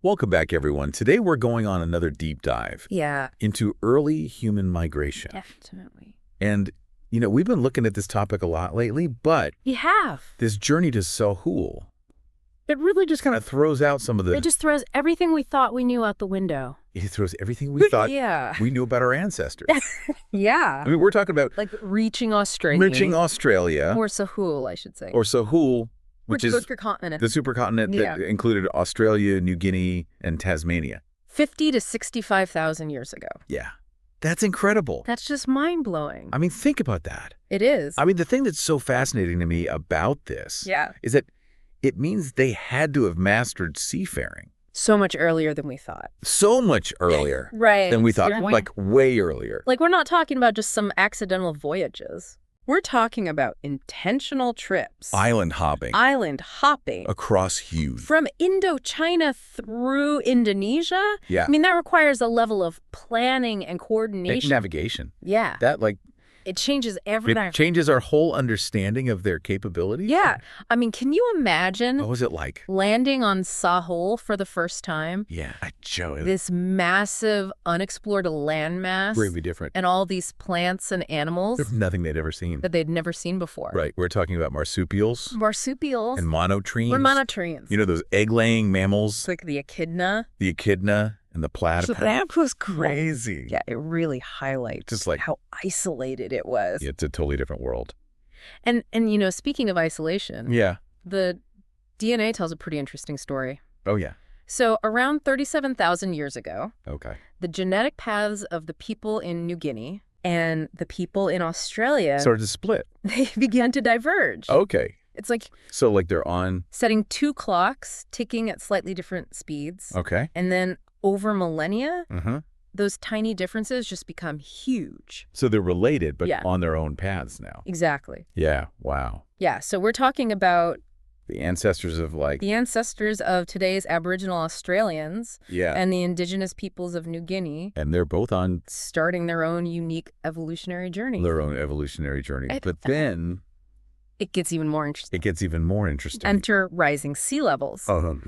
Welcome back, everyone. Today we're going on another deep dive into early human migration. Definitely. And, we've been looking at this topic a lot lately, but We have. this journey to Sahul, it really just kind of throws out some of the... It just throws everything we thought we knew out the window. It throws everything we thought Yeah. we knew about our ancestors. Yeah. I mean, we're talking about Like reaching Australia. Or Sahul, I should say. Or Sahul, which is Supercontinent. the supercontinent that included Australia, New Guinea, and Tasmania. 50 to 65,000 years ago. Yeah. That's incredible. That's just mind-blowing. I mean, think about that. It is. I mean, the thing that's so fascinating to me about this is that it means they had to have mastered seafaring. So much earlier than we thought. So much earlier Right. than we thought, like way earlier. Like, we're not talking about just some accidental voyages. We're talking about intentional trips. Island hopping. Across huge. From Indochina through Indonesia? Yeah. I mean, that requires a level of planning and coordination. Navigation. Yeah. That, It changes everything. it changes our whole understanding of their capabilities. Yeah. I mean, can you imagine What was it like? landing on Sahul for the first time? Yeah. Joe. This massive, unexplored landmass. Really different. And all these plants and animals There's nothing they'd ever seen. that they'd never seen before. Right. We're talking about marsupials. Marsupials. And monotremes. Or monotremes. Those egg-laying mammals. It's like the echidna. The echidna and the platypus. So that was crazy. Yeah, it really highlights Just like how isolated it was. It's a totally different world. And speaking of isolation, Yeah. the DNA tells a pretty interesting story. Oh, yeah. So around 37,000 years ago, Okay. the genetic paths of the people in New Guinea and the people in Australia Started to split. they began to diverge. Okay. It's like So they're on. setting two clocks ticking at slightly different speeds. Okay. And then over millennia, Mm-hmm. those tiny differences just become huge. So they're related, but Yeah. on their own paths now. Exactly. Yeah. Wow. Yeah, so we're talking about The ancestors of the ancestors of today's Aboriginal Australians yeah. and the indigenous peoples of New Guinea And they're both on starting their own unique evolutionary journey. their own evolutionary journey. But then It gets even more interesting. it gets even more interesting. Enter rising sea levels. Oh.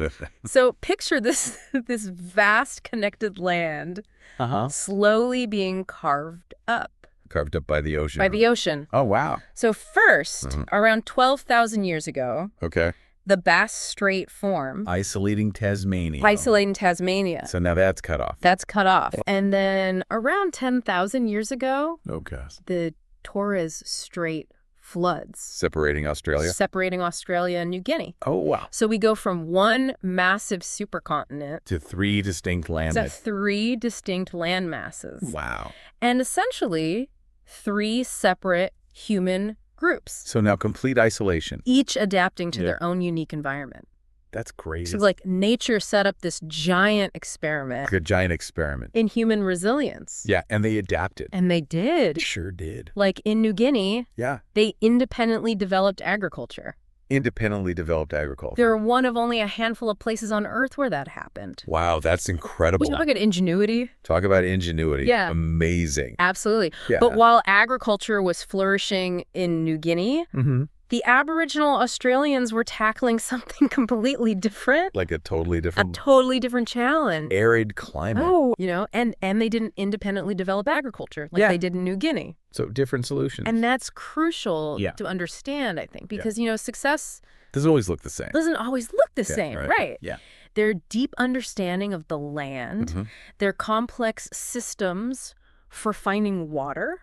So picture this vast connected land Uh-huh. slowly being carved up Carved up by the ocean. by the ocean. Oh, wow. So first, around 12,000 years ago, Okay. the Bass Strait formed, Isolating Tasmania. isolating Tasmania. So now that's cut off. That's cut off. And then around 10,000 years ago, Oh, gosh. the Torres Strait floods, Separating Australia. separating Australia and New Guinea. Oh, wow. So we go from one massive supercontinent To three distinct land. to three distinct land masses. Wow. And essentially, three separate human groups, So now complete isolation. each adapting to their own unique environment. That's crazy. So like nature set up this giant experiment Like a giant experiment. in human resilience. Yeah, and they adapted. And they did. Sure did. Like in New Guinea, Yeah. they independently developed agriculture. Independently developed agriculture. They're one of only a handful of places on Earth where that happened. Wow, that's incredible. Would you look at ingenuity? Talk about ingenuity. Yeah. Amazing. Absolutely. Yeah. But while agriculture was flourishing in New Guinea, Mm-hmm. the Aboriginal Australians were tackling something completely different. Like a totally A different totally different challenge. arid climate. Oh, and they didn't independently develop agriculture like they did in New Guinea. So different solutions. And that's crucial Yeah. to understand, I think, because, success Doesn't always look the same. doesn't always look the same, right? Yeah. Their deep understanding of the land, Mhm. their complex systems for finding water,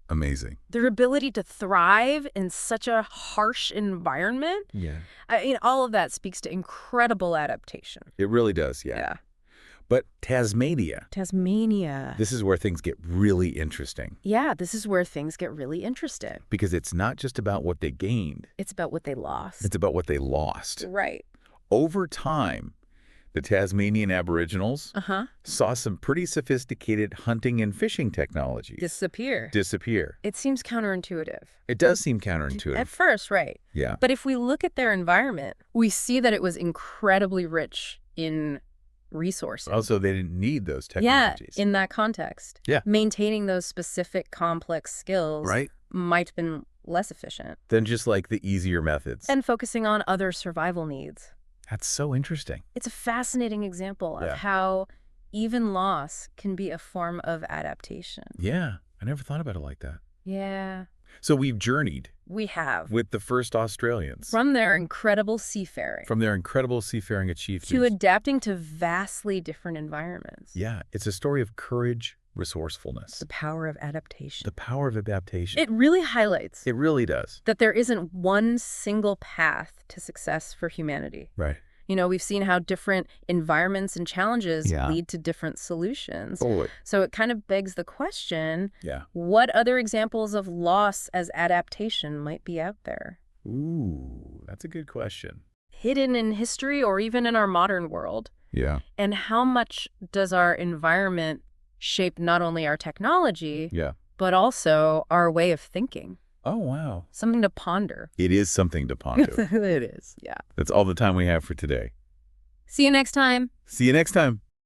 Amazing. their ability to thrive in such a harsh environment. Yeah. All of that speaks to incredible adaptation. It really does, yeah. But Tasmania, Tasmania. this is where things get really interesting Yeah, this is where things get really interesting. because it's not just about what they gained. It's about what they lost. It's about what they lost. Right. Over time, the Tasmanian Aboriginals saw some pretty sophisticated hunting and fishing technologies Disappear. disappear. It seems counterintuitive. It does seem counterintuitive. At first, right. Yeah. But if we look at their environment, we see that it was incredibly rich in resources. Also, they didn't need those Yeah, technologies. in that context. Yeah. Maintaining those specific complex skills Right. might have been less efficient. Than just like the easier methods. And focusing on other survival needs. That's so interesting. It's a fascinating example of Yeah. how even loss can be a form of adaptation. Yeah, I never thought about it like that. Yeah, So we've journeyed we have. with the first Australians From their incredible seafaring from their incredible seafaring to achievements. adapting to vastly different environments. Yeah, it's a story of courage, resourcefulness, The power of adaptation. the power of adaptation. It really highlights It really does. that there isn't one single path to success for humanity. Right. You know, we've seen how different environments and challenges Yeah. lead to different solutions. Totally. So it kind of begs the question, Yeah. what other examples of loss as adaptation might be out there? Ooh, that's a good question. Hidden in history or even in our modern world? Yeah. And how much does our environment shape not only our technology, Yeah. but also our way of thinking? Oh, wow. Something to ponder. It is something to ponder. It is, yeah. That's all the time we have for today. See you next time. See you next time.